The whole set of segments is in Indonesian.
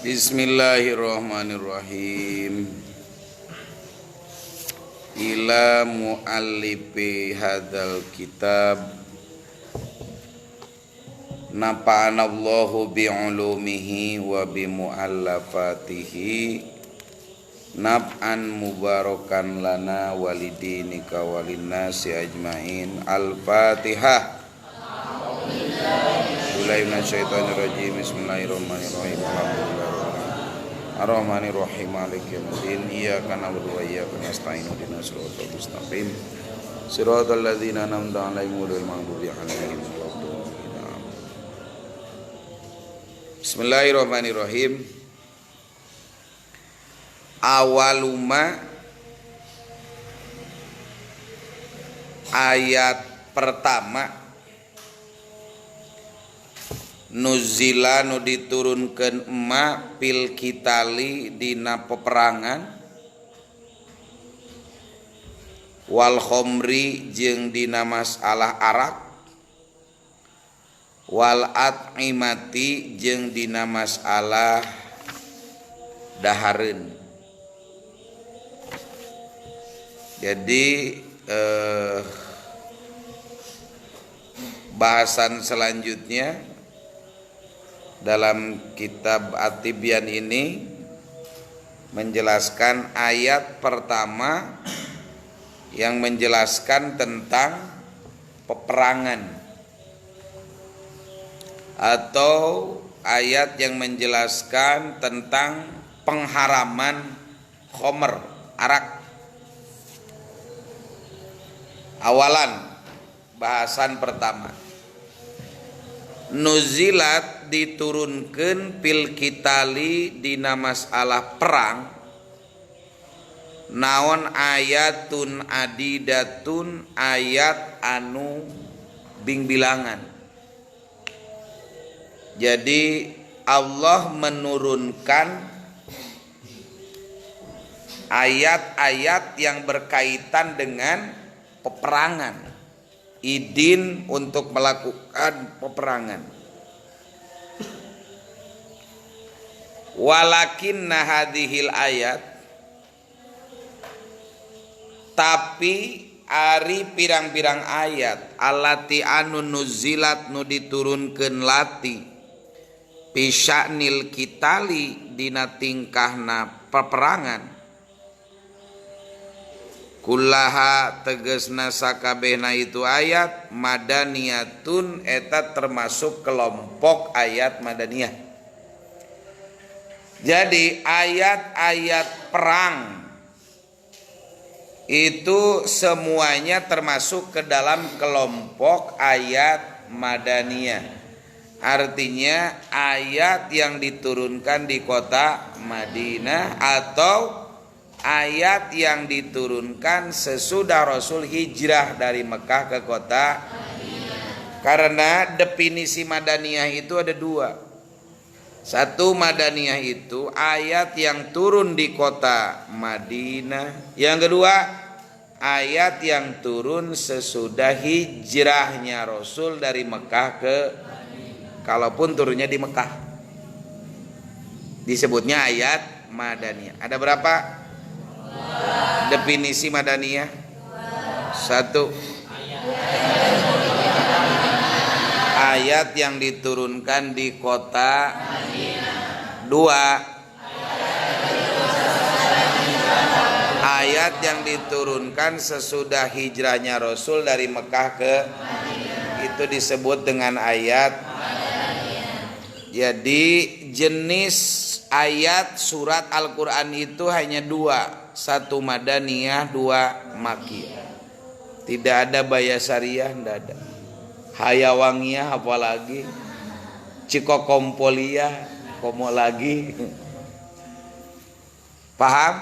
Bismillahirrahmanirrahim. Ila muallifi hadzal kitab nafa'anallahu bi'ulumihi wa bimu'allafatihi naf'an mubarakan lana walidinika walinnasi ajmain. Al-Fatihah. Bismillahirrahmanirrahim. Bismillahirrahmanirrahim. Ar-Rahmanir-Rahim. Maliki yaumiddin. Iyyaka na'budu wa iyyaka nasta'in. Ihdinas siratal mustaqim. Siratal ladzina an'amta 'alaihim ghairil maghdubi 'alaihim waladdallin. Bismillahirrahmanirrahim. Awaluma ayat pertama nuzila nu diturunkeun emak pil kitali dina peperangan wal khomri jeung dina masalah arak wal at'imati jeung dina masalah dahareun. Jadi bahasan selanjutnya dalam kitab At-Tibyan ini menjelaskan ayat pertama yang menjelaskan tentang peperangan, atau ayat yang menjelaskan tentang pengharaman khomer, arak. Awalan bahasan pertama, nuzilat diturunkeun pil kitali dina masalah perang naon ayatun adidatun ayat anu bing-bilangan. Jadi Allah menurunkan ayat-ayat yang berkaitan dengan peperangan, idin untuk melakukan peperangan. Walakinna hadhil ayat, tapi ari pirang-pirang ayat allati anu nuzilat nu diturunkeun lati pisya'nil kitali dina tingkahna peperangan, kullaha tegesna sakabehna itu ayat madaniyatun eta termasuk kelompok ayat madaniyah. Jadi ayat-ayat perang itu semuanya termasuk ke dalam kelompok ayat madaniyah. Artinya ayat yang diturunkan di kota Madinah atau ayat yang diturunkan sesudah Rasul hijrah dari Mekah ke kota Madinah. Karena definisi madaniyah itu ada dua. Satu, madaniyah itu ayat yang turun di kota Madinah. Yang kedua, ayat yang turun sesudah hijrahnya Rasul dari Mekah ke Madinah. Kalaupun turunnya di Mekah, disebutnya ayat madaniyah. Ada berapa definisi madaniyah? Satu, ayat yang diturunkan di kota Madinah. Dua, ayat yang diturunkan sesudah hijrahnya Rasul dari Mekah ke Madinah. Itu disebut dengan ayat Madaniyah. Jadi jenis ayat surat Al-Quran itu hanya dua, satu Madaniyah, dua Makkiyah. Tidak ada Bayasariyah, tidak ada. Hayawangiyah apalagi, Cikokompolia, komo lagi. Paham?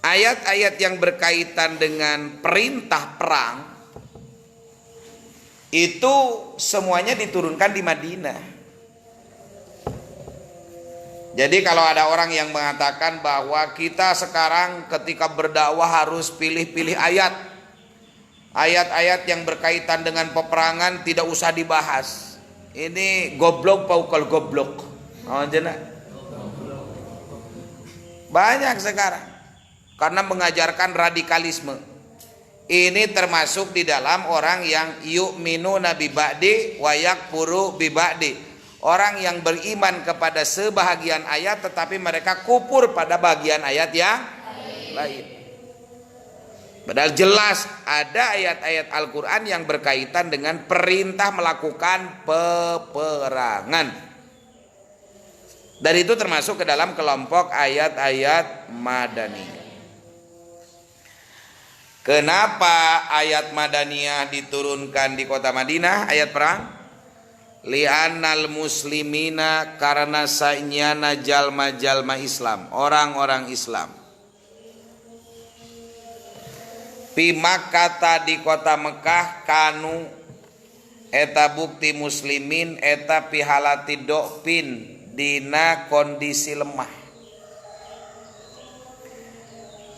Ayat-ayat yang berkaitan dengan perintah perang itu semuanya diturunkan di Madinah. Jadi kalau ada orang yang mengatakan bahwa kita sekarang ketika berdakwah harus pilih-pilih ayat, ayat-ayat yang berkaitan dengan peperangan tidak usah dibahas. Ini goblok paukal goblok. Oh jenak. Banyak sekarang karena mengajarkan radikalisme. Ini termasuk di dalam orang yang yu'minuna bi ba'di wa yakfuru bi ba'di. Orang yang beriman kepada sebahagian ayat tetapi mereka kufur pada bagian ayat yang lain. Padahal jelas ada ayat-ayat Al-Quran yang berkaitan dengan perintah melakukan peperangan. Dan itu termasuk ke dalam kelompok ayat-ayat Madaniyah. Kenapa ayat Madaniyah diturunkan di kota Madinah, ayat perang? Li'annal muslimina, karena sa'nyana jalma-jalma Islam, orang-orang Islam. Fi Makkah, di kota Mekah, kanu eta bukti muslimin eta pihalati dokpin dina kondisi lemah.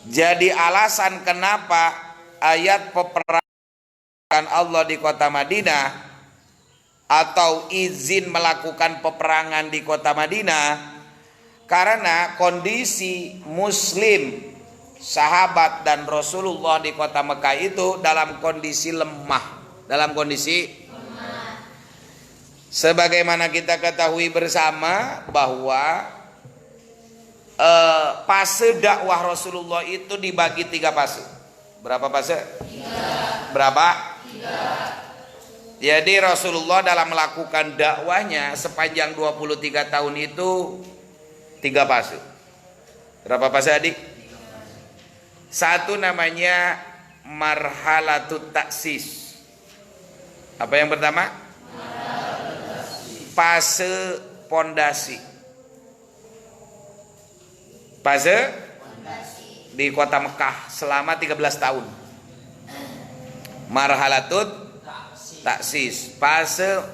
Jadi alasan kenapa ayat peperangan Allah di kota Madinah atau izin melakukan peperangan di kota Madinah, karena kondisi muslim, sahabat dan Rasulullah di kota Mekah itu dalam kondisi lemah. Dalam kondisi lemah. Sebagaimana kita ketahui bersama bahwa fase dakwah Rasulullah itu dibagi 3 fase. Berapa fase? 3. Berapa? 3. Jadi Rasulullah dalam melakukan dakwahnya sepanjang 23 tahun itu 3 fase. Berapa fase adik? 1 namanya marhalatut taksis. Apa yang pertama? Fase pondasi. Fase di kota Mekah selama 13 tahun. Marhalatut taksis. Fase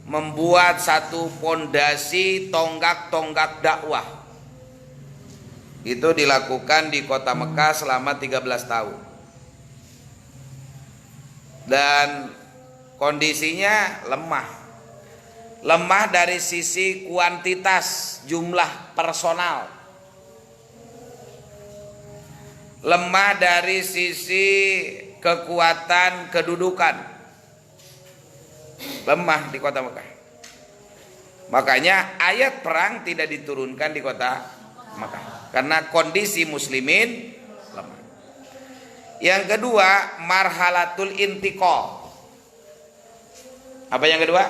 membuat satu pondasi tonggak-tonggak dakwah. Itu dilakukan di kota Mekah selama 13 tahun. Dan kondisinya lemah. Lemah dari sisi kuantitas jumlah personal. Lemah dari sisi kekuatan kedudukan. Lemah di kota Mekah. Makanya ayat perang tidak diturunkan di kota Mekah. Karena kondisi muslimin lemah. Yang kedua, marhalatul intiqal. Apa yang kedua?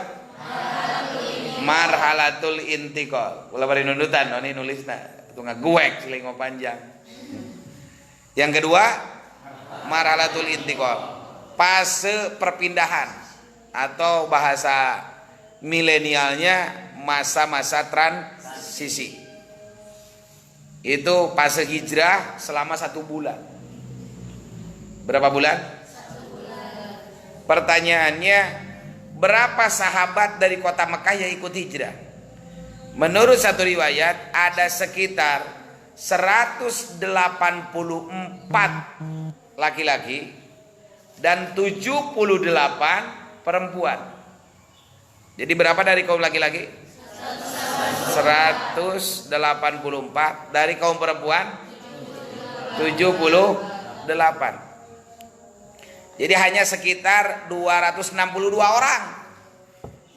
Marhalatul intiqal. Kula bari nundutan, ini nulisna. Tunggu guek selingo panjang. Yang kedua, marhalatul intiqal, fase perpindahan atau bahasa milenialnya masa-masa transisi. Itu fase hijrah selama 1 bulan. Berapa bulan? 1 bulan. Pertanyaannya, berapa sahabat dari kota Mekah yang ikut hijrah? Menurut satu riwayat ada sekitar 184 laki-laki dan 78 perempuan. Jadi berapa dari kaum laki-laki? 184. Dari kaum perempuan 78. Jadi hanya sekitar 262 orang.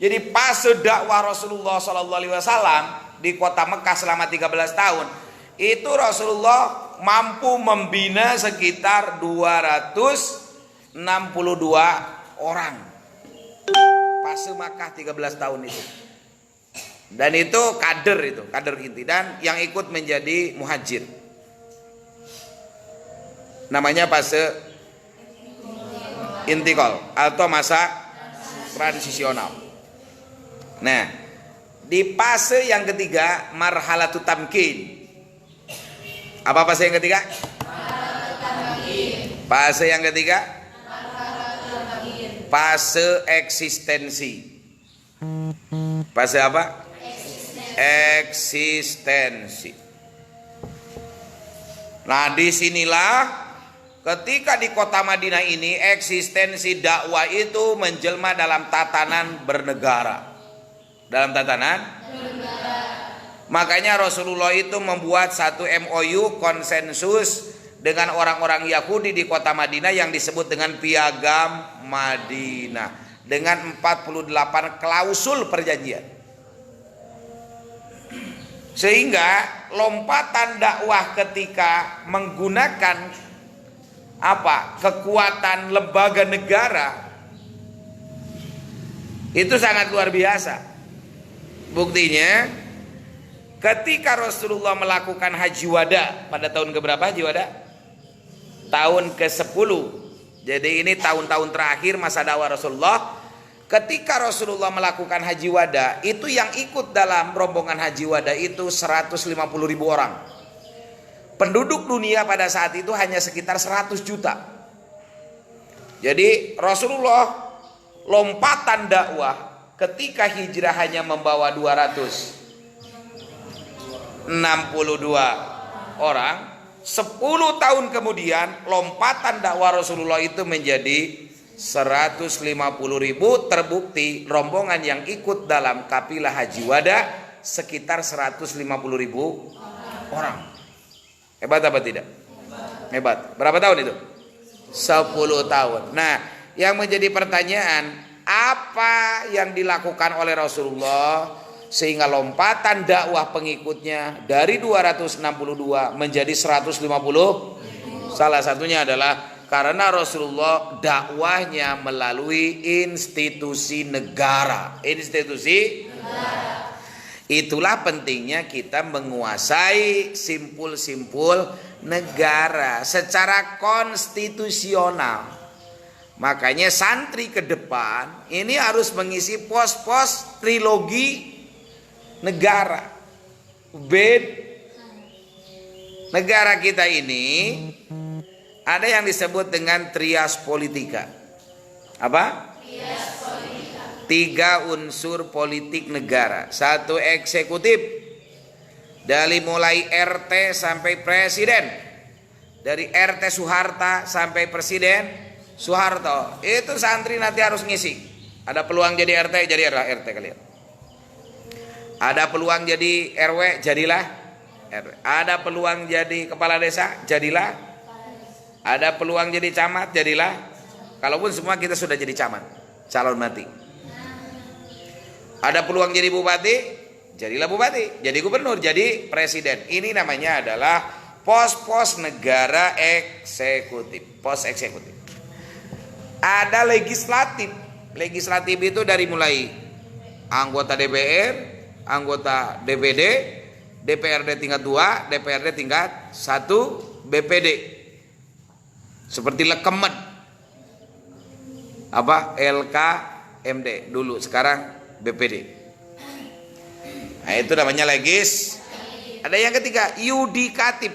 Jadi fase dakwah Rasulullah SAW di kota Mekah selama 13 tahun itu Rasulullah mampu membina sekitar 262 orang. Fase Makkah 13 tahun itu. Dan itu kader inti, dan yang ikut menjadi muhajir. Namanya fase intikal atau masa transisional. Nah, di fase yang ketiga marhalatut tamkin. Apa fase yang ketiga? Fase yang ketiga? Fase eksistensi. Fase apa? Eksistensi. Nah, disinilah ketika di kota Madinah ini eksistensi dakwah itu menjelma dalam tatanan bernegara. Dalam tatanan bernegara. Makanya Rasulullah itu membuat satu MOU konsensus dengan orang-orang Yahudi di kota Madinah yang disebut dengan Piagam Madinah dengan 48 klausul perjanjian. Sehingga lompatan dakwah ketika menggunakan kekuatan lembaga negara itu sangat luar biasa. Buktinya ketika Rasulullah melakukan haji wada pada tahun keberapa haji wada? Tahun ke-10. Jadi ini tahun-tahun terakhir masa dakwah Rasulullah. Ketika Rasulullah melakukan haji wada, itu yang ikut dalam rombongan haji wada itu 150.000 orang. Penduduk dunia pada saat itu hanya sekitar 100 juta. Jadi Rasulullah lompatan dakwah ketika hijrah hanya membawa 262 orang. 10 tahun kemudian lompatan dakwah Rasulullah itu menjadi 150.000. Terbukti rombongan yang ikut dalam kafilah haji wada sekitar 150.000 orang. Hebat apa tidak? Hebat. Berapa tahun itu? 10 tahun. Nah, yang menjadi pertanyaan, apa yang dilakukan oleh Rasulullah sehingga lompatan dakwah pengikutnya dari 262 menjadi 150? Salah satunya adalah karena Rasulullah dakwahnya melalui institusi negara. Institusi negara. Itulah pentingnya kita menguasai simpul-simpul negara secara konstitusional. Makanya santri ke depan ini harus mengisi pos-pos trilogi negara. Negara kita ini ada yang disebut dengan trias politika. Apa? Trias politika. 3 unsur politik negara. 1 eksekutif, dari mulai RT sampai presiden, dari RT Soeharto sampai presiden Soeharto. Itu santri nanti harus ngisi. Ada peluang jadi RT, jadi RT kalian. Ada peluang jadi RW, jadilah RW. Ada peluang jadi kepala desa, jadilah. Ada peluang jadi camat, jadilah. Kalaupun semua kita sudah jadi camat, calon mati. Ada peluang jadi bupati, jadilah bupati. Jadi gubernur, jadi presiden. Ini namanya adalah pos-pos negara eksekutif. Pos eksekutif. Ada legislatif. Legislatif itu dari mulai anggota DPR, anggota DPD, DPRD tingkat 2, DPRD tingkat 1, BPD. Seperti lekemet. LKMD dulu, sekarang BPD. Nah, itu namanya legis. Ada yang ketiga, yudikatif.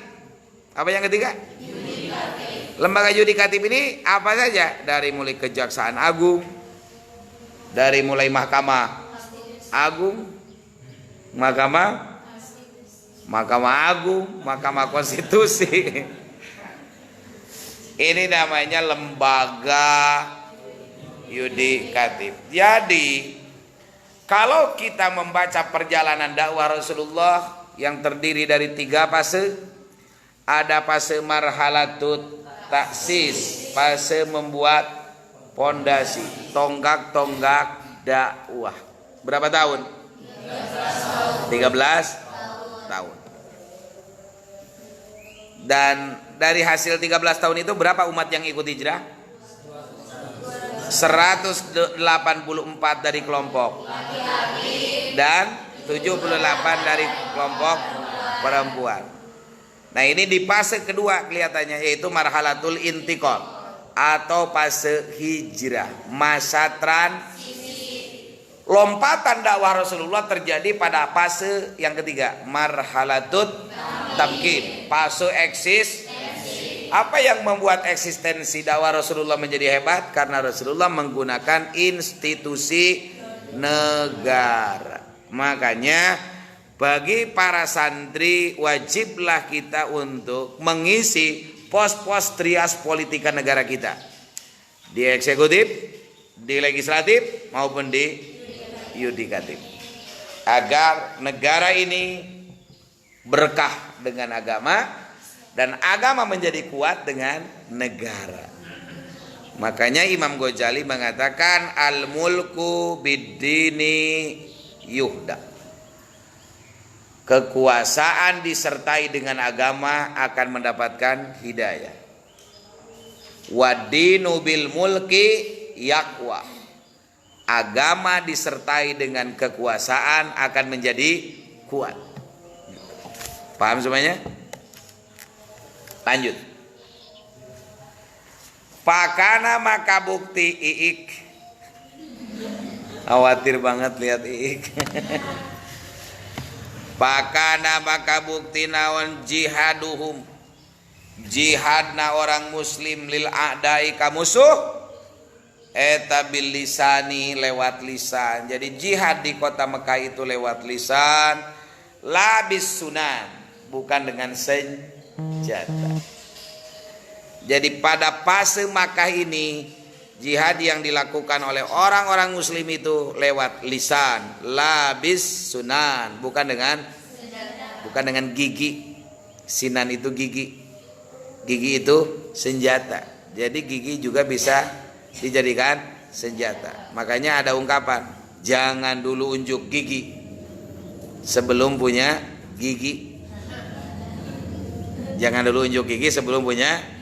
Apa yang ketiga? Yudikatif. Lembaga yudikatif ini apa saja? Dari mulai Kejaksaan Agung, dari mulai Mahkamah Agung, Mahkamah Agung, Mahkamah Konstitusi. Ini namanya lembaga yudikatif. Jadi kalau kita membaca perjalanan dakwah Rasulullah yang terdiri dari 3 fase, ada fase marhalatut taksis, fase membuat pondasi, tonggak-tonggak dakwah. Berapa tahun? 13 tahun. Dan dari hasil 13 tahun itu berapa umat yang ikut hijrah? 184 dari kelompok laki-laki dan 78 dari kelompok perempuan. Nah, ini di fase kedua kelihatannya, yaitu marhalatul intiqal atau fase hijrah, masa transisi. Lompatan dakwah Rasulullah terjadi pada fase yang ketiga, marhalatut tamkin, fase eksis. Apa yang membuat eksistensi dakwah Rasulullah menjadi hebat? Karena Rasulullah menggunakan institusi negara. Makanya bagi para santri wajiblah kita untuk mengisi pos-pos trias politika negara kita, di eksekutif, di legislatif maupun di yudikatif, agar negara ini berkah dengan agama, dan agama menjadi kuat dengan negara. Makanya Imam Ghazali mengatakan al-mulku bid-dini yuhda. Kekuasaan disertai dengan agama akan mendapatkan hidayah. Wad-dinu bil mulki yaqwa. Agama disertai dengan kekuasaan akan menjadi kuat. Paham semuanya? Lanjut. Pakana maka bukti Iik. Khawatir banget lihat Iik. Pakana maka bukti naon jihaduhum. Jihadna orang muslim lil a'dai ka musuh. Eta bil lisani lewat lisan. Jadi jihad di kota Mekah itu lewat lisan. Labis sunan, bukan dengan senjata. Jadi pada fase Makkah ini jihad yang dilakukan oleh orang-orang muslim itu lewat lisan, labis sunan, bukan dengan gigi. Sinan itu gigi. Gigi itu senjata. Jadi gigi juga bisa dijadikan senjata. Makanya ada ungkapan, jangan dulu unjuk gigi sebelum punya gigi. Jangan dulu unjuk gigi sebelum punya.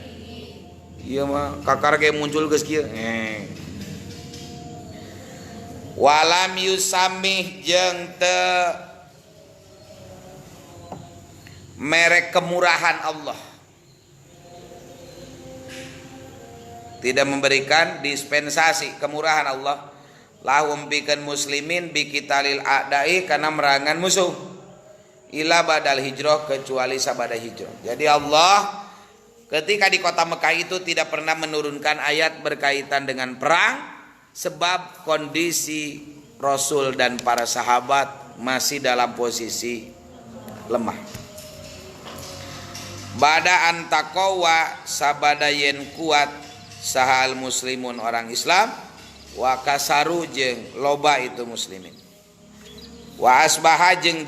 Iya mah kakar kayak muncul geus kieu. Walam yusamih jeung teu merek kemurahan Allah. Tidak memberikan dispensasi kemurahan Allah. Lahum bikan muslimin bikitalil a'dai karena merangan musuh. Ila badal hijrah kecuali sabada hijrah. Jadi Allah ketika di kota Mekah itu tidak pernah menurunkan ayat berkaitan dengan perang sebab kondisi Rasul dan para sahabat masih dalam posisi lemah. Bada antaqawa sabada yen kuat sahal muslimun orang Islam wa kasaru jeung loba itu muslimin. Wa asbaha jeung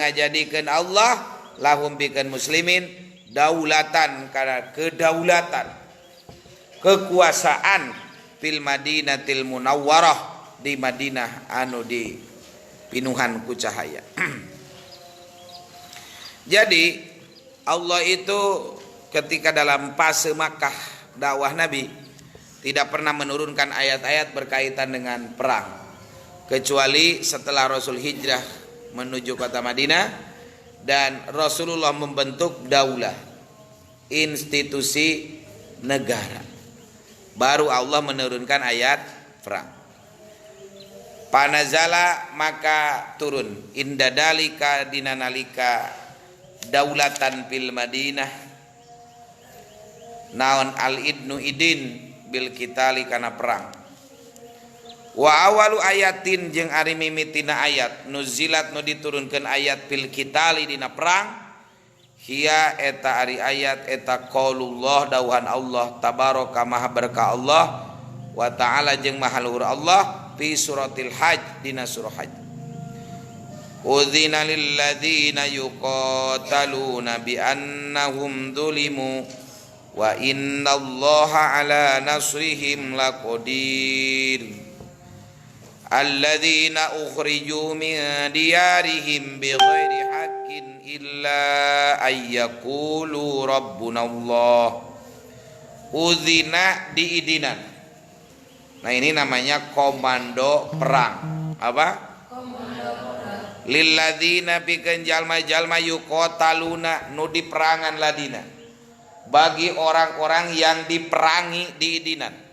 ngajadikeun Allah lahum bikan muslimin daulatan karena kedaulatan kekuasaan fil Madinatil Munawwarah di Madinah anu di pinuhan ku cahaya. Jadi Allah itu ketika dalam fase Makkah dakwah Nabi tidak pernah menurunkan ayat-ayat berkaitan dengan perang kecuali setelah Rasul hijrah menuju kota Madinah dan Rasulullah membentuk daulah, institusi negara. Baru Allah menurunkan ayat perang. Panazala maka turun indadalika dinanalika daulatan fil Madinah naon al-idnu idin bil qitali kana perang. Wa awalu ayatin jeung ari mimitina ayat nuzilat nu diturunkeun ayat fil qitali dina perang hiya eta ari ayat eta qaulullah dawuhan Allah tabaraka maha berkah Allah wa ta'ala jeung maha luhur Allah fi suratil hajj dina surah hajj. Udzina lil ladzina yuqataluna bi annahum zulimu wa innallaha ala nasrihim laqadir. Alladzina ukhriju min diyarihim bighairi haqqin illa ayyaqulu rabbunallah. Udzina diidinan. Nah ini namanya komando perang. Apa? Komando perang. Lilladzina pikeun jalma-jalma yuqataluna nu diperangan ladina. Bagi orang-orang yang diperangi diidinan.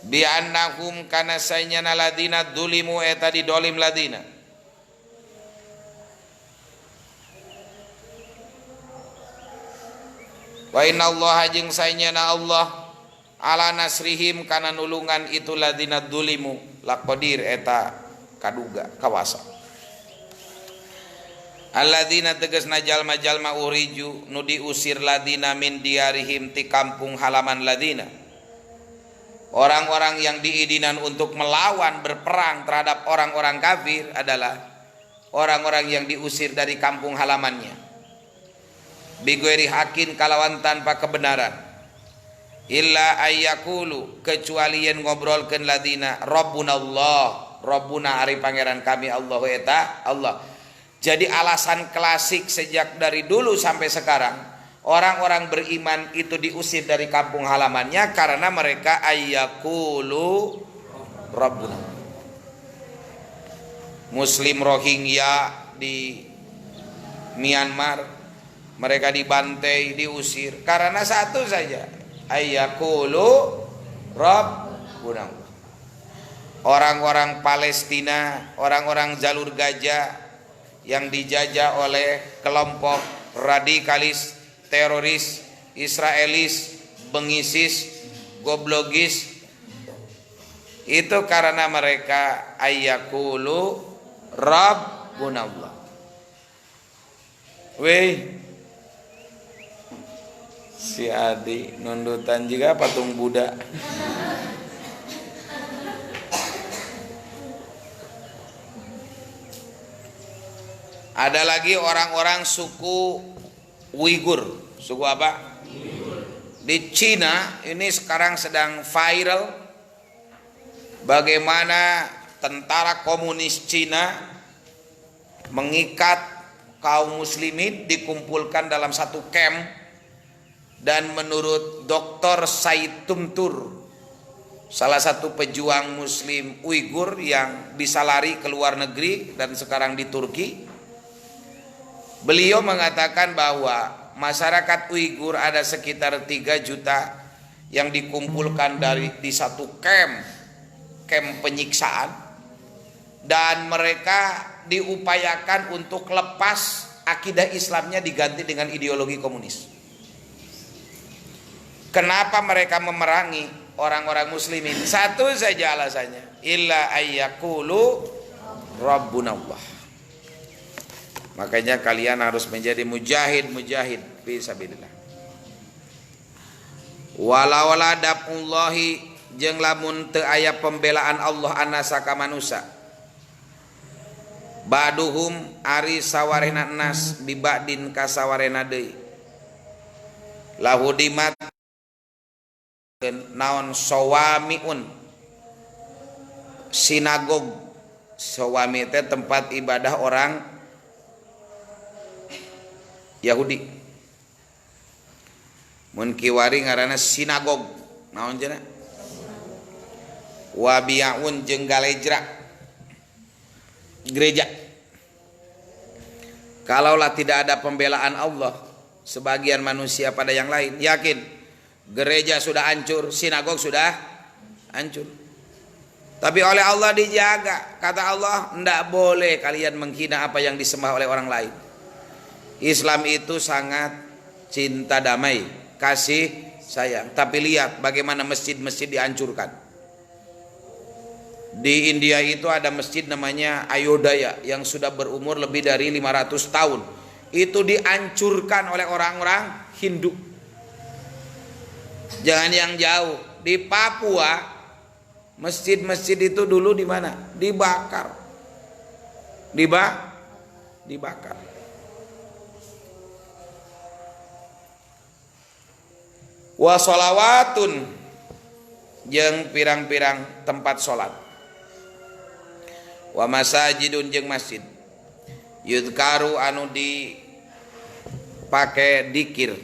Bi annahum kana sayna ladina dulimu eta didolim ladina. Wa innallaha jeung sayna Allah ala nasrihim kana nulungan itu ladina dulimu laqadir eta kaduga kawasa. Alladzina tegasna jalma-jalma uriju nu diusir ladina min diarihim ti kampung halaman ladina. Orang-orang yang diizinkan untuk melawan berperang terhadap orang-orang kafir adalah orang-orang yang diusir dari kampung halamannya. Bighairi hakin kalawan tanpa kebenaran. Illa ayyakulu kecuali yen ngobrolkeun ladina Rabbuna Allah, Rabbuna ari pangeran kami Allah eta Allah. Jadi alasan klasik sejak dari dulu sampai sekarang orang-orang beriman itu diusir dari kampung halamannya karena mereka ayyakulu Rabbuna. Muslim Rohingya di Myanmar, mereka dibantai, diusir karena satu saja, ayyakulu Rabbuna. Orang-orang Palestina, orang-orang jalur Gaza yang dijajah oleh kelompok radikalis teroris Israelis, bengisis, goblogis, itu karena mereka ayyakulu Rabbunallah. Weh, si Adi nundutan juga patung Buddha. Ada lagi orang-orang suku Uighur. Suku apa? Di Cina ini sekarang sedang viral bagaimana tentara komunis Cina mengikat kaum muslimin dikumpulkan dalam satu camp, dan menurut Dr. Said Tumtur, salah satu pejuang muslim Uighur yang bisa lari ke luar negeri dan sekarang di Turki, beliau mengatakan bahwa masyarakat Uighur ada sekitar 3 juta yang dikumpulkan di satu camp penyiksaan, dan mereka diupayakan untuk lepas akidah Islamnya diganti dengan ideologi komunis. Kenapa mereka memerangi orang-orang muslimin? Satu saja alasannya, illa ayyakulu Rabbunallah. Makanya kalian harus menjadi mujahid fisabilillah. Walau la dafullahi jeung lamun teu aya pembelaan Allah anasa ka manusa. Baduhum ari sawarena nas bibadin ka sawarena deui. Lahudimat naon sawamiun sinagog. Sawami teh tempat ibadah orang Yahudi. Mun kiwari ngaranna sinagog. Naon cenah? Wa bi'un jeung galejra. Gereja. Kalaulah tidak ada pembelaan Allah sebagian manusia pada yang lain, yakin gereja sudah hancur, sinagog sudah hancur. Tapi oleh Allah dijaga. Kata Allah, enggak boleh kalian menghina apa yang disembah oleh orang lain. Islam itu sangat cinta damai, kasih sayang. Tapi lihat bagaimana masjid-masjid dihancurkan. Di India itu ada masjid namanya Ayodhya yang sudah berumur lebih dari 500 tahun. Itu dihancurkan oleh orang-orang Hindu. Jangan yang jauh, di Papua masjid-masjid itu dulu di mana? Dibakar. Dibakar. Wa sholawatun jeung pirang-pirang tempat sholat. Wa masajidun jeung masjid. Yudkaru anu dipake dikir.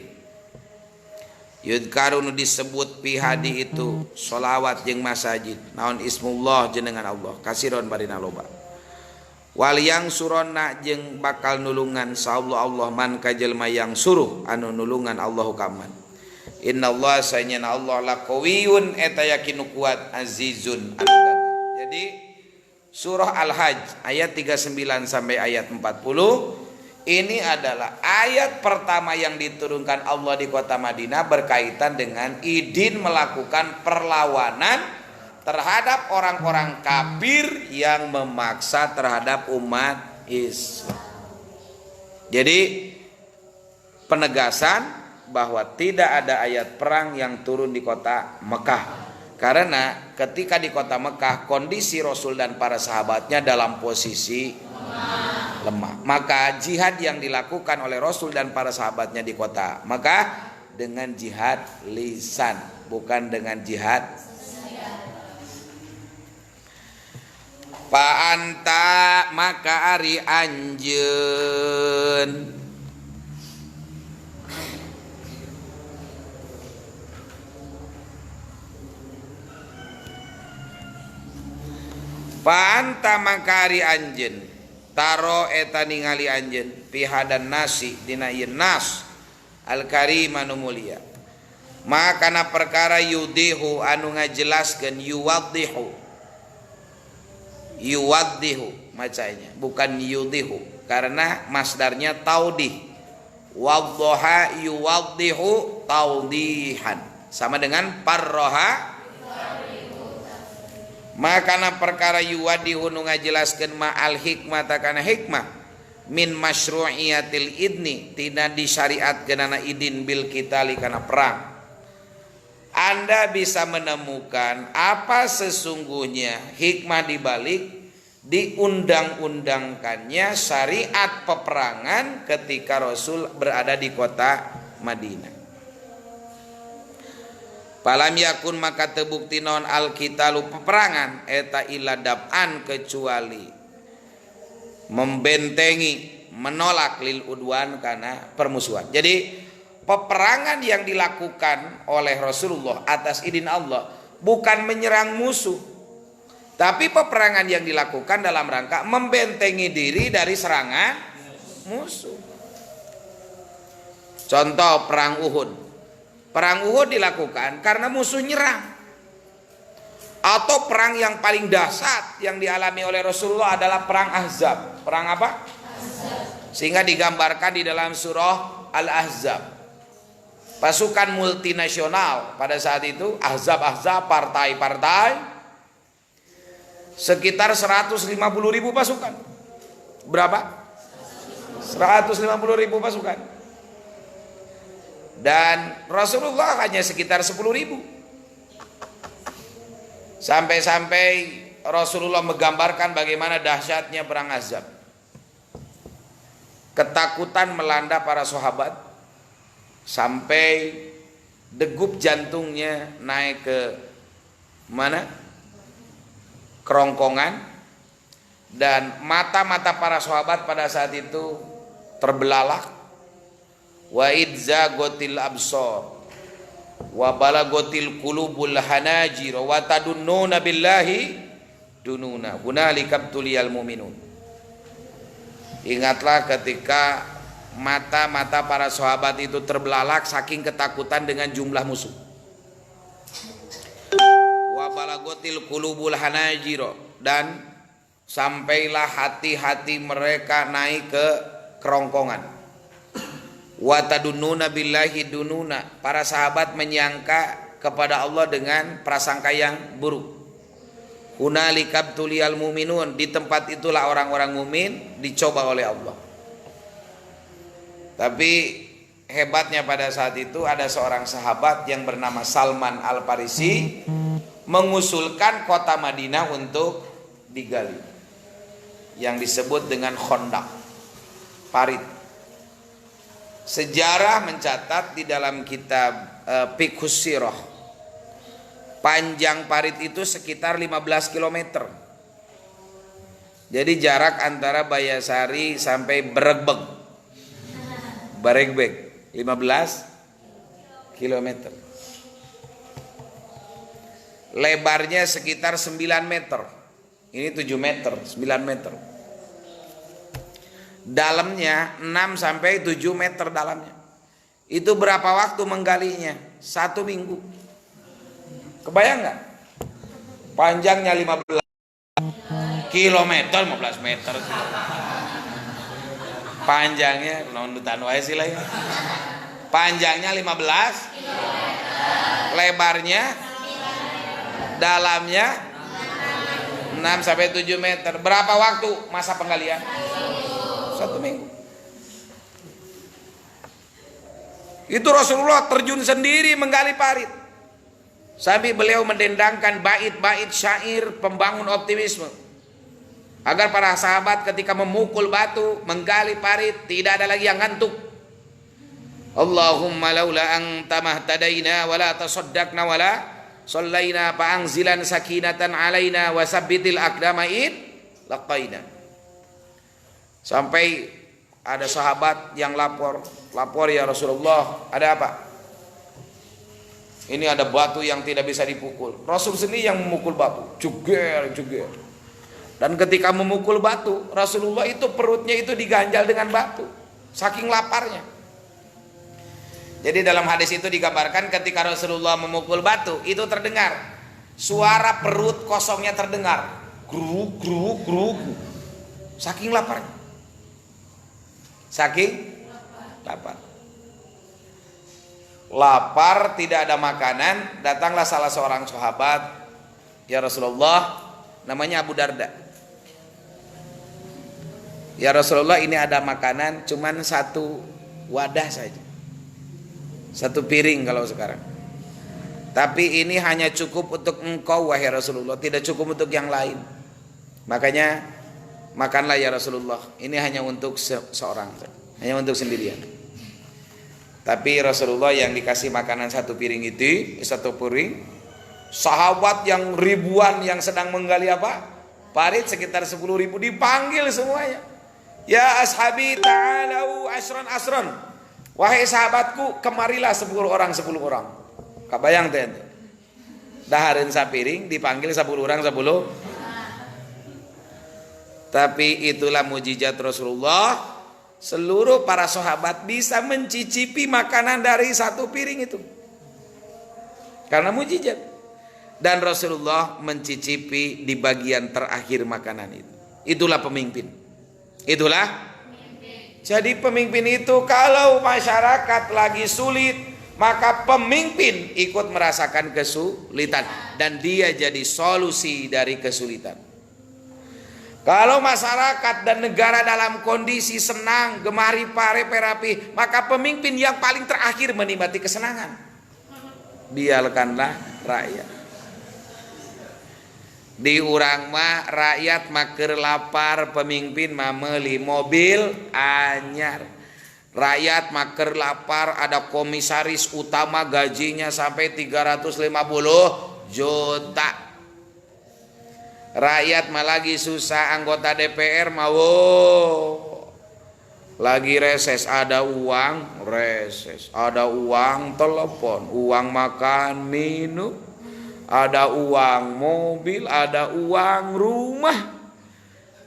Yudkaru nu disebut pihadi itu sholawat jeung masajid. Naon ismullah jenengan Allah. Kasiron barina loba. Wal yang suronna jeung bakal nulungan saullah Allah man kajelma yang suruh anu nulungan Allahu kaman. Innallaha sayyana Allah laqawiyun eta yakin kuat azizun. Jadi surah Al-Hajj ayat 39 sampai ayat 40 ini adalah ayat pertama yang diturunkan Allah di kota Madinah berkaitan dengan izin melakukan perlawanan terhadap orang-orang kafir yang memaksa terhadap umat Islam. Jadi penegasan bahwa tidak ada ayat perang yang turun di kota Mekah. Karena ketika di kota Mekah kondisi Rasul dan para sahabatnya dalam posisi lemah. Maka jihad yang dilakukan oleh Rasul dan para sahabatnya di kota Mekah dengan jihad lisan, bukan dengan jihad. Pa anta maka ari anjeun pa anta maka ari anjeun taro eta ningali anjeun pihadan nasi dina ieu nas al karim anu mulia maka na perkara yudihu anu ngajelaskeun yuwaddihu macanya bukan yudihu karena masdarnya taudih waddoha yuwaddihu taudihan sama dengan parroha maka na perkara yuwaddihu nu ngajelaskeun ma al hikmah takana hikmah min masyru'iyatil idni tina disyariatkeunana idin bil qitali kana perang. Anda bisa menemukan apa sesungguhnya hikmah dibalik diundang-undangkannya syariat peperangan ketika Rasul berada di kota Madinah. Palam yakun maka tebukti non al-qitalu peperangan eta illa dab'an kecuali membentengi menolak lil udwan karena permusuhan. Jadi peperangan yang dilakukan oleh Rasulullah atas izin Allah bukan menyerang musuh, tapi peperangan yang dilakukan dalam rangka membentengi diri dari serangan musuh. Contoh perang Uhud. Perang Uhud dilakukan karena musuh nyerang. Atau perang yang paling dahsyat yang dialami oleh Rasulullah adalah perang Ahzab. Perang apa? Ahzab. Sehingga digambarkan di dalam surah Al-Ahzab. Pasukan multinasional pada saat itu, ahzab-ahzab, partai-partai, sekitar 150.000 pasukan. Berapa? 150.000 pasukan. Dan Rasulullah hanya sekitar 10.000. Sampai-sampai Rasulullah menggambarkan bagaimana dahsyatnya perang Ahzab. Ketakutan melanda para sahabat. Sampai degup jantungnya naik ke mana? Kerongkongan. Dan mata-mata para sahabat pada saat itu terbelalak. Wa idzagotil absar wa balagotil qulubul hanajir wa tadunnuna billahi dununa hunalikab tuliyal mu'minun. Ingatlah ketika mata-mata para sahabat itu terbelalak saking ketakutan dengan jumlah musuh. Wa balagotil qulubul hanajir dan sampailah hati-hati mereka naik ke kerongkongan. Wa tadunnuna billahi dununa, para sahabat menyangka kepada Allah dengan prasangka yang buruk. Hunalikab tuliyal mu'minun, di tempat itulah orang-orang mukmin dicoba oleh Allah. Tapi hebatnya pada saat itu ada seorang sahabat yang bernama Salman Al-Farisi mengusulkan kota Madinah untuk digali, yang disebut dengan Khandaq, parit. Sejarah mencatat di dalam kitab Fiqhus Sirah, panjang parit itu sekitar 15 km. Jadi jarak antara Bayasari sampai Baregbek 15 km. Lebarnya sekitar 9 meter. Ini 7 meter, 9 meter. Dalamnya 6 sampai 7 meter dalamnya. Itu berapa waktu menggalinya? 1 minggu. Kebayang nggak? Panjangnya 15 kilometer, 15 meter. Panjangnya nondutan wae sih lah ya. Panjangnya 15 kilometer. Lebarnya dalamnya 6 sampai 7 meter. Berapa waktu masa penggalian? 1 minggu. Itu Rasulullah terjun sendiri menggali parit. Sampai beliau mendendangkan bait-bait syair pembangun optimisme. Agar para sahabat ketika memukul batu, menggali parit, tidak ada lagi yang ngantuk. Allahumma laula anta mahtadaina wala tasaddaqna wala sallaina fa'anzilan sakinatan alaina wa sabbitil aqdamain laqaina. Sampai ada sahabat yang lapor ya Rasulullah, ada apa? Ini ada batu yang tidak bisa dipukul. Rasul sendiri yang memukul batu, jeger. Dan ketika memukul batu, Rasulullah itu perutnya itu diganjal dengan batu, saking laparnya. Jadi dalam hadis itu digambarkan ketika Rasulullah memukul batu, itu terdengar suara perut kosongnya terdengar, gruk, saking laparnya. Saking lapar, tidak ada makanan. Datanglah salah seorang sahabat, ya Rasulullah, namanya Abu Darda. Ya Rasulullah, ini ada makanan, cuman satu wadah saja, satu piring kalau sekarang. Tapi ini hanya cukup untuk engkau wahai Rasulullah, tidak cukup untuk yang lain. Makanya makanlah ya Rasulullah, ini hanya untuk seorang, hanya untuk sendirian. Tapi Rasulullah yang dikasih makanan satu piring itu, satu piring. Sahabat yang ribuan yang sedang menggali apa? Parit sekitar 10.000 dipanggil semuanya. Ya ashabi ta'alau asron. Wahai sahabatku, kemarilah 10 orang. Kabayang tuh ente. Dahareun sapiring dipanggil 10 orang 10. Tapi itulah mujizat Rasulullah. Seluruh para sahabat bisa mencicipi makanan dari satu piring itu, karena mujizat. Dan Rasulullah mencicipi di bagian terakhir makanan itu. Itulah pemimpin. Jadi pemimpin itu kalau masyarakat lagi sulit, maka pemimpin ikut merasakan kesulitan dan dia jadi solusi dari kesulitan. Kalau masyarakat dan negara dalam kondisi senang, gemari pare perapi, maka pemimpin yang paling terakhir menikmati kesenangan. Biarkanlah rakyat. Di urang mah rakyat maker lapar, pemimpin mah meuli mobil anyar. Rakyat maker lapar, ada komisaris utama gajinya sampai 350 juta. Rakyat mah lagi susah, anggota DPR mau lagi reses, ada uang reses, ada uang telepon, uang makan minum, ada uang mobil, ada uang rumah,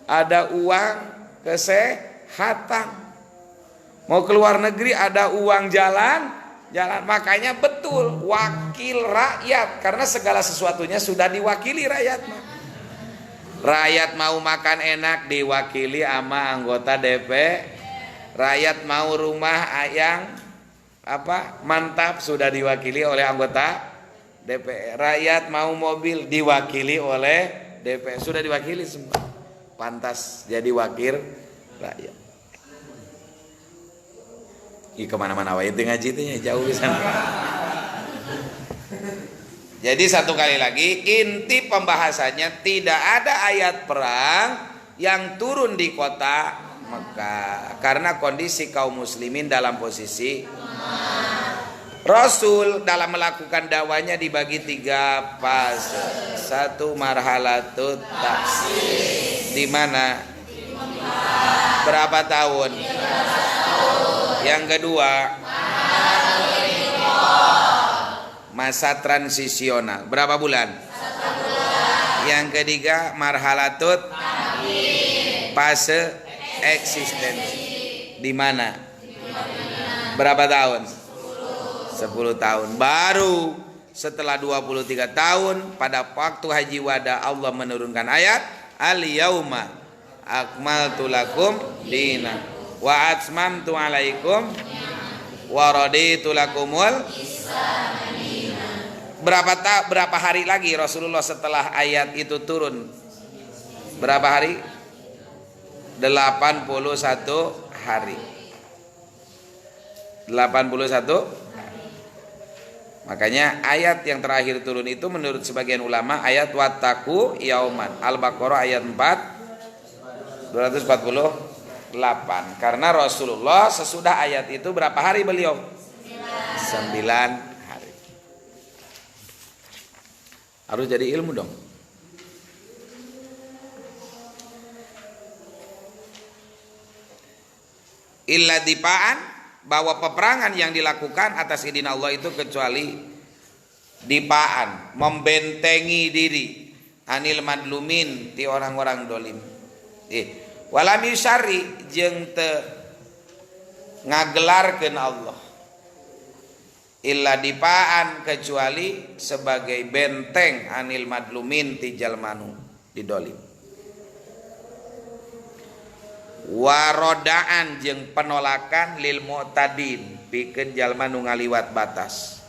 ada uang kesehatan. Mau keluar negeri ada uang jalan. Makanya betul wakil rakyat, karena segala sesuatunya sudah diwakili rakyat. Rakyat mau makan enak diwakili sama anggota DP. Rakyat mau rumah yang mantap sudah diwakili oleh anggota DP. Rakyat mau mobil diwakili oleh DP, sudah diwakili semua. Pantas jadi wakil rakyat. Kemana-mana wae itu ngaji itu jauh di sana. Jadi satu kali lagi, inti pembahasannya tidak ada ayat perang yang turun di kota Mekah karena kondisi kaum muslimin dalam posisi Rasul dalam melakukan dakwanya dibagi 3 fase. 1 marhalatut taksir. Di mana? Berapa tahun? Yang kedua, masa transisional. Berapa bulan? 1 bulan. Yang ketiga, marhalatut fase eksistensi. Di mana? Berapa tahun? 10 tahun. Baru setelah 23 tahun pada waktu haji wada Allah menurunkan ayat al-yauma akmaltu lakum dinakum wa atmamtu alaikum wa raditu lakumul Berapa hari lagi Rasulullah setelah ayat itu turun? Berapa hari? 81 hari. 81. Makanya ayat yang terakhir turun itu menurut sebagian ulama ayat wattaqu yauman, Al-Baqarah ayat 248. Karena Rasulullah sesudah ayat itu berapa hari beliau? 9 hari. Harus jadi ilmu dong. Illa dipaan, bahwa peperangan yang dilakukan atas izin Allah itu kecuali dipaan, membentengi diri anil madlumin ti orang-orang dolim. Walam yusari jeung teu ngagelarkeun Allah illa dipaan kecuali sebagai benteng anil madlumin ti jalmanu didolim. Warodaan jeung penolakan lil mu'tadin pikeun jalma nu ngaliwat batas.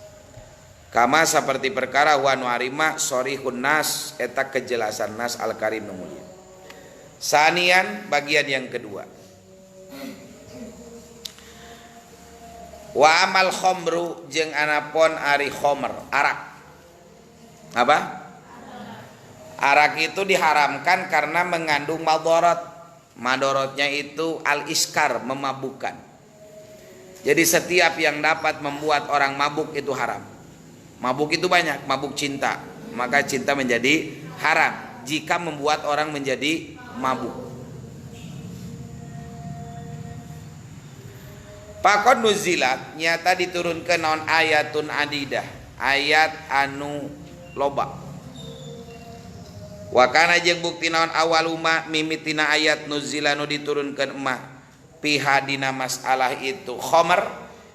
Kama seperti perkara wa nu arima sorihun nas eta kejelasan nas al karim nu mulia. Sanian bagian yang kedua. Wa amal khomru jeung anapun ari khomer arak. Apa? Arak itu diharamkan karena mengandung madarat. Madorotnya itu al-iskar, memabukkan. Jadi setiap yang dapat membuat orang mabuk itu haram. Mabuk itu banyak, mabuk cinta, maka cinta menjadi haram jika membuat orang menjadi mabuk. Pakon nuzilat nyata diturunkan naon ayatun adidah, ayat anu loba. Wakana jeung bukti naon awaluma mimitina ayat nuzilanu diturunkeun emah piha dina masalah itu khomer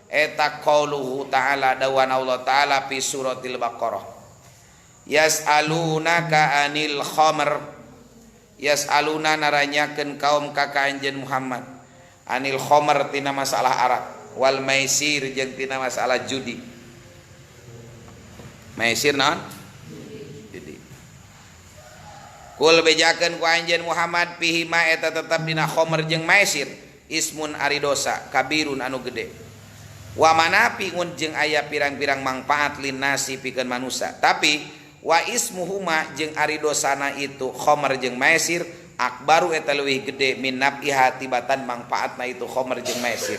eta qauluhu ta'ala dawan Allah ta'ala fi suratil Baqarah yas'alunaka anil khomer yas'aluna naranyakeun kaum ka anjeun Muhammad anil khomer tina masalah arak wal maisir jeung tina masalah judi. Maisir naon? Kul bejakeun ku anjeun Muhammad fihi ma eta tetep dina khomer jeung maisir ismun ari dosa kabirun anu gede. Wa manafi'un jeung aya pirang-pirang manfaat linnasi pikeun manusia. Tapi wa ismuhuma jeung ari dosana itu khomer jeung maisir akbaru eta leuwih gede min nafiha tibatan manfaatna itu khomer jeung maisir.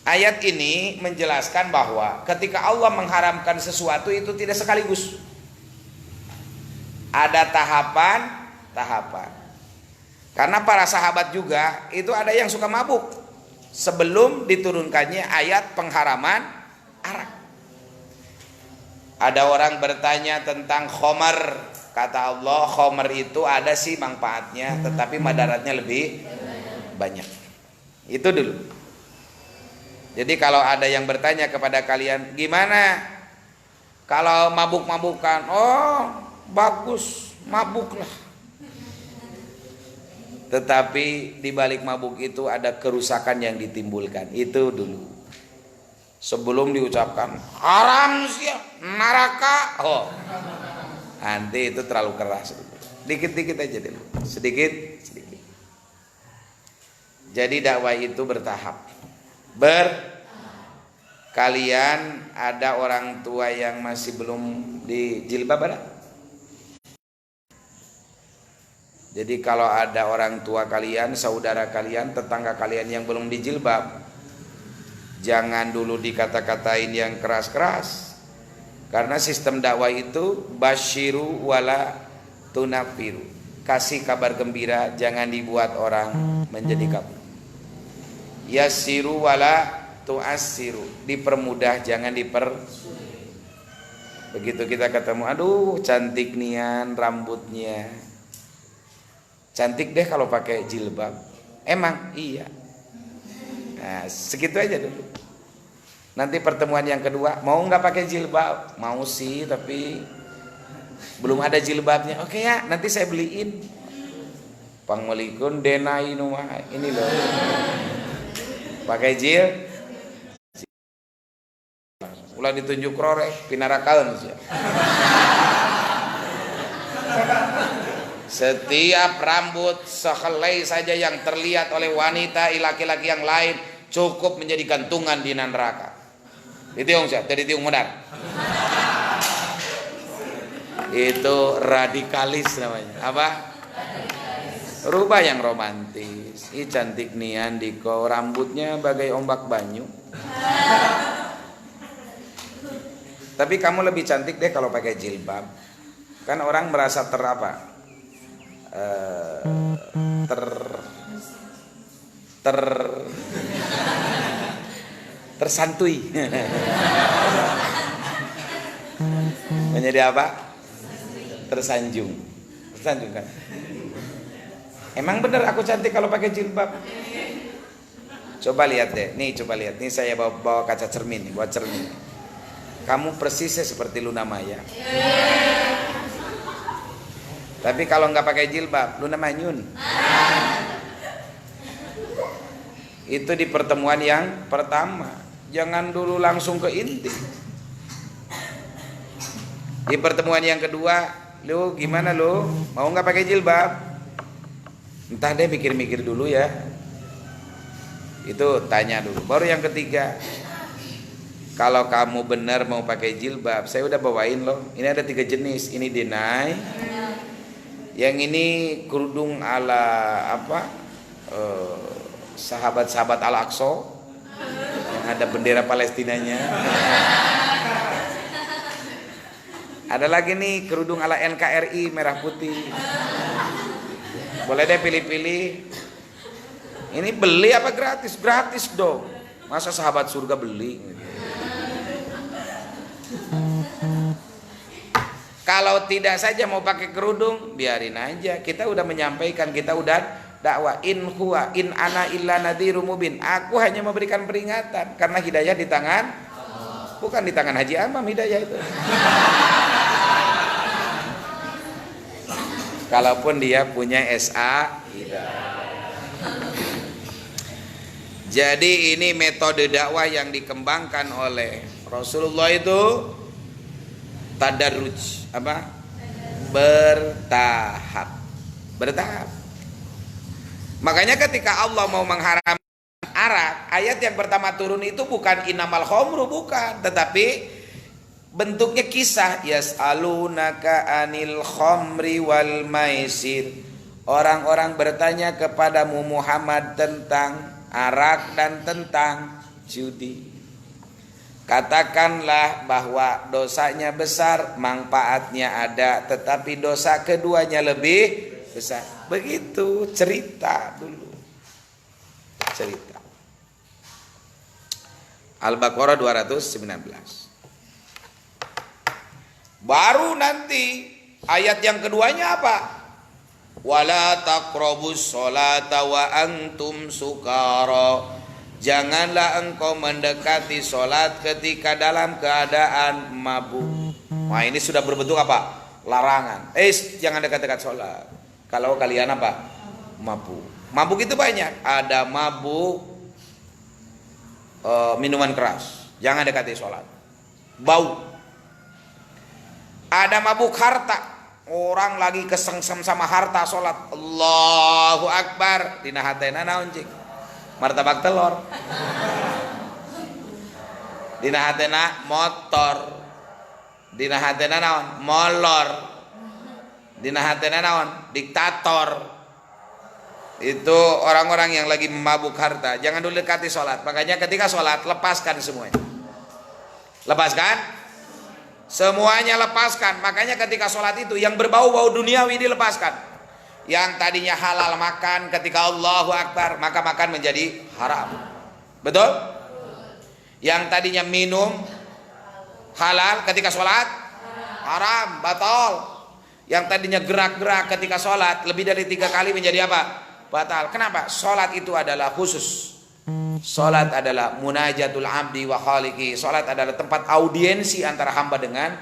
Ayat ini menjelaskan bahwa ketika Allah mengharamkan sesuatu itu tidak sekaligus. Ada tahapan. Karena para sahabat juga itu ada yang suka mabuk sebelum diturunkannya ayat pengharaman arak. Ada orang bertanya tentang khomer, kata Allah khomer itu ada sih manfaatnya, tetapi madaratnya lebih banyak. Itu dulu. Jadi kalau ada yang bertanya kepada kalian, gimana kalau mabuk-mabukan? Oh, bagus, mabuklah. Tetapi di balik mabuk itu ada kerusakan yang ditimbulkan. Itu dulu. Sebelum diucapkan haram sih, neraka. Oh, nanti itu terlalu keras. Dikit-dikit aja dulu. Sedikit. Jadi dakwah itu bertahap. Kalian ada orang tua yang masih belum dijilbab ada? Jadi kalau ada orang tua kalian, saudara kalian, tetangga kalian yang belum dijilbab, jangan dulu dikata-katain yang keras-keras. Karena sistem dakwah itu basyiru wala tunafiru. Kasih kabar gembira, jangan dibuat orang menjadi kabur. Yassiru wala tu'assiru. Dipermudah, jangan dipersulit. Begitu kita ketemu, aduh cantik nian rambutnya. Cantik deh kalau pakai jilbab. Emang iya. Nah, segitu aja dulu. Nanti pertemuan yang kedua, mau nggak pakai jilbab? Mau sih, tapi belum ada jilbabnya. Oke ya, nanti saya beliin. Pangmelikun denai numah ini loh. Pakai jil. Ulah ditunjuk rorek, pinarakaun sih. Setiap rambut sehelai saja yang terlihat oleh wanita laki-laki yang lain cukup menjadi gantungan di neraka. Ditiung siap, tadi tiung modar. Itu radikalis namanya. Apa? Rubah yang romantis. Ih cantik nian Diko, rambutnya bagai ombak banyu. Tapi kamu lebih cantik deh kalau pakai jilbab. Kan orang merasa tersantui. Menjadi apa? Tersanjung. Tersanjung kan? Emang bener aku cantik kalau pakai jilbab? Coba lihat deh. Nih coba lihat. Nih saya bawa kaca cermin nih, buat cermin. Kamu persisnya seperti Luna Maya. Tapi kalau nggak pakai jilbab, Luna Manyun. Itu di pertemuan yang pertama. Jangan dulu langsung ke inti. Di pertemuan yang kedua, lu gimana lu? Mau nggak pakai jilbab? Entah deh, mikir-mikir dulu ya. Itu tanya dulu. Baru yang ketiga, kalau kamu benar mau pakai jilbab, saya udah bawain loh. Ini ada 3 jenis. Ini denai. Yang ini kerudung ala apa? Sahabat-sahabat Al-Aqsa yang ada bendera Palestinanya. Ada lagi nih kerudung ala NKRI merah putih. Boleh deh pilih-pilih. Ini beli apa gratis? Gratis dong. Masa sahabat surga beli? Kalau tidak saja mau pakai kerudung, biarin aja. Kita udah menyampaikan, kita udah dakwah. In huwa in ana illa nadhirum mubin. Aku hanya memberikan peringatan karena hidayah di tangan, bukan di tangan Haji Amam hidayah itu. Kalaupun dia punya SA hidayah. Jadi ini metode dakwah yang dikembangkan oleh Rasulullah itu tadarruj, apa? Bertahap. Bertahap. Makanya ketika Allah mau mengharamkan arak, ayat yang pertama turun itu bukan innamal khamru, bukan, tetapi bentuknya kisah. Yas'alunaka anil khamri wal maisir. Orang-orang bertanya kepadamu Muhammad tentang arak dan tentang judi. Katakanlah bahwa dosanya besar, manfaatnya ada, tetapi dosa keduanya lebih besar. Begitu cerita dulu. Cerita. Al-Baqarah 219. Baru nanti ayat yang keduanya apa? Wala taqrabus sholata wa antum sukara. Janganlah engkau mendekati sholat ketika dalam keadaan mabuk. Nah ini sudah berbentuk apa? Larangan. Jangan dekat-dekat sholat kalau kalian apa? Mabuk. Mabuk itu banyak. Ada mabuk minuman keras, jangan dekati sholat, bau. Ada mabuk harta. Orang lagi kesengsem sama harta sholat, Allahu Akbar, dina hatena naon cik? Martabak telur. Dina hatena motor. Dina hatena naon? Molor. Dina hatena naon? Diktator. Itu orang-orang yang lagi mabuk harta. Jangan dulu dekati sholat. Makanya ketika sholat lepaskan semuanya. Lepaskan. Semuanya lepaskan. Makanya ketika sholat itu yang berbau-bau duniawi dilepaskan. Yang tadinya halal makan ketika Allahu Akbar, maka makan menjadi haram. Betul? Yang tadinya minum halal ketika sholat haram, batal. Yang tadinya gerak-gerak ketika sholat lebih dari 3 kali menjadi apa? Batal. Kenapa? Sholat itu adalah khusus. Sholat adalah munajatul abdi wa khaliqi. Sholat adalah tempat audiensi antara hamba dengan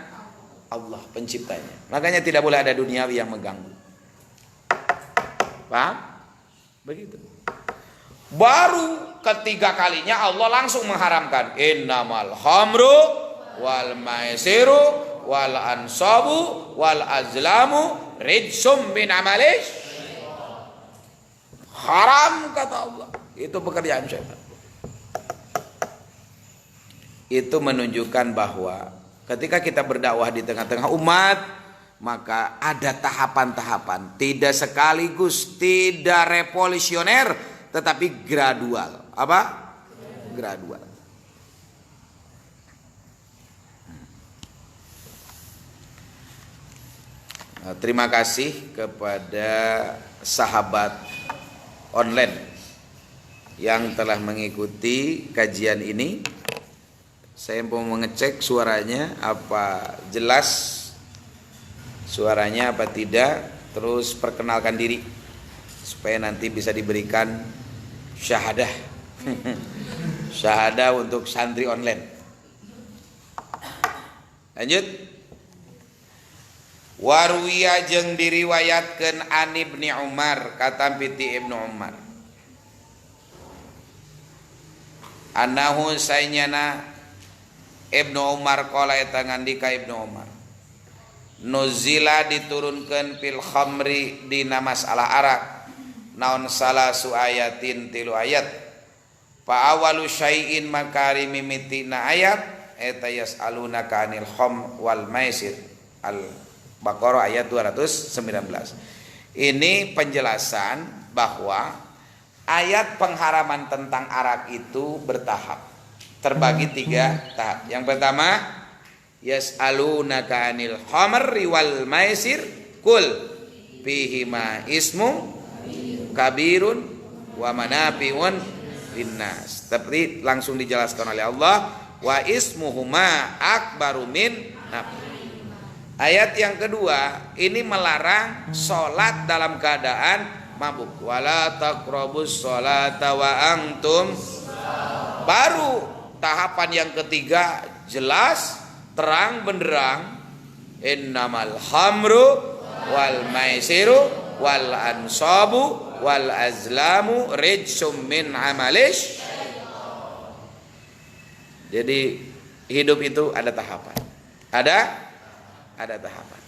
Allah penciptanya. Makanya tidak boleh ada duniawi yang mengganggu. Paham? Begitu. Baru ketiga kalinya Allah langsung mengharamkan. Innamal khamru wal maisiru wal ansabu wal azlamu rijsum min amalish. Haram kata Allah. Itu pekerjaan syaitan. itu menunjukkan bahwa ketika kita berdakwah di tengah-tengah umat, maka ada tahapan-tahapan, tidak sekaligus, tidak revolusioner, tetapi gradual. Apa? Gradual. Terima kasih kepada sahabat online yang telah mengikuti kajian ini. Saya mau mengecek suaranya apa jelas, suaranya apa tidak. Terus perkenalkan diri supaya nanti bisa diberikan syahadah syahadah untuk santri online. Lanjut. Warwiya jeung diriwayatkeun an Ibnu Umar, kata piti Ibnu Umar, annahu sayyana Ibnu Umar qala eta ngandika Ibnu Umar, nuzila diturunkeun fil khamri dina masalah arak naon salasu ayatin 3 ayat, fa awalu syai'in makari mimitina ayat eta yasalunaka anil kham wal maisir, Al-Baqarah ayat 219. Ini penjelasan bahwa ayat pengharaman tentang arak itu bertahap, terbagi 3 tahap. Yang pertama, yas'alunaka 'anil khamri wal maisir qul fihima ismu kabirun wa manafi'un linnas. Tapi langsung dijelaskan oleh Allah, wa ismuhuma akbaru min nafi. Ayat yang kedua ini melarang sholat dalam keadaan mabuk. Wala taqrabus sholata wa antum. Baru tahapan yang ketiga jelas terang benderang, innamal khamru wal maisiru wal ansabu wal azlamu rijsum min amalish. Jadi hidup itu ada tahapan. Ada tahapan.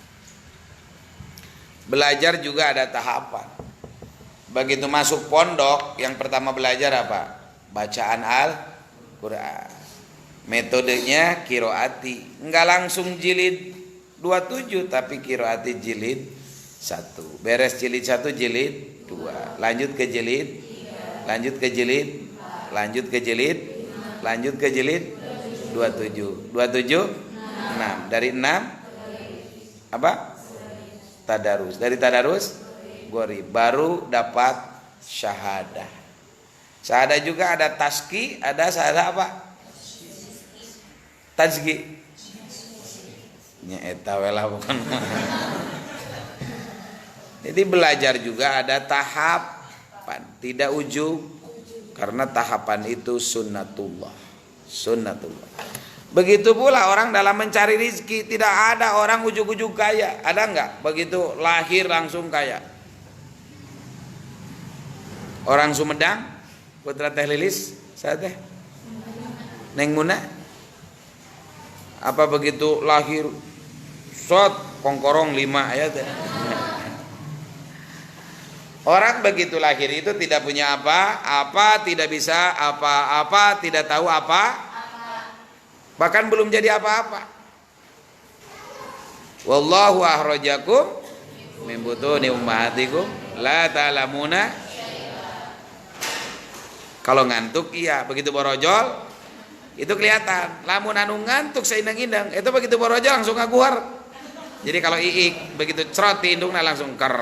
Belajar juga ada tahapan. Begitu masuk pondok, yang pertama belajar apa? Bacaan Al-Quran. Metodenya kiroati. Enggak langsung jilid 27, tapi kiroati jilid 1. Beres jilid 1, jilid 2. Lanjut ke jilid, lanjut ke jilid, lanjut ke jilid, lanjut ke jilid 27. 27, 6. Dari 6 apa? Tadarus. Dari tadarus gori, baru dapat syahadah. Syahadah juga ada taski, ada syahadah apa? Tajgi. Nya eta we lah bukan. Jadi belajar juga ada tahapan, tidak ujug, karena tahapan itu sunnatullah. Sunnatullah. Begitu pula orang dalam mencari rizki, tidak ada orang ujug-ujug kaya. Ada enggak? Begitu lahir langsung kaya. Orang Sumedang, putra Teh Lilis, saya teh Neng Muna, apa begitu lahir shot kongkorong 5 ayat ya? Orang begitu lahir itu tidak punya apa-apa, tidak bisa apa-apa, tidak tahu apa, bahkan belum jadi apa-apa. Wallahu akhrajakum min butuni ummahatikum la ta'lamuna. Kalau ngantuk iya, begitu borojol itu kelihatan. Lamun anu ngantuk saindang-indang, itu begitu borojol langsung ngaguhar. Jadi kalau iik begitu cerot di indungna langsung ker.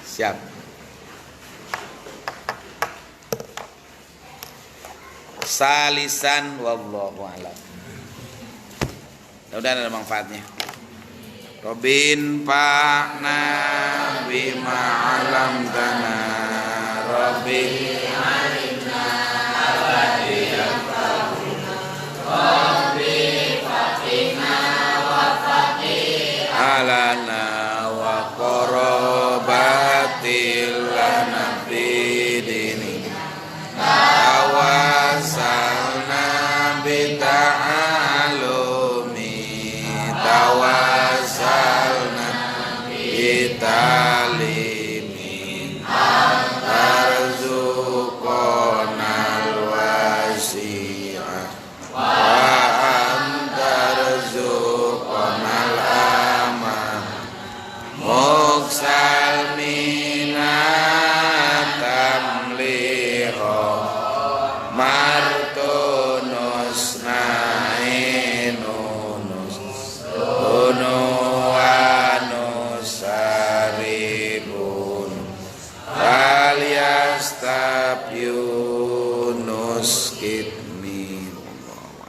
Siap. Salisan wallahu a'lam. Mudah-mudahan ada manfaatnya. Robin fa'na bima 'allamtana. Robin alimna abadiyan fa'na. Robin faqina wa faqih alana wa qarabatil lana bidini. Tawasalna bita'alumi. Tawasalna bita'alumi. sukses.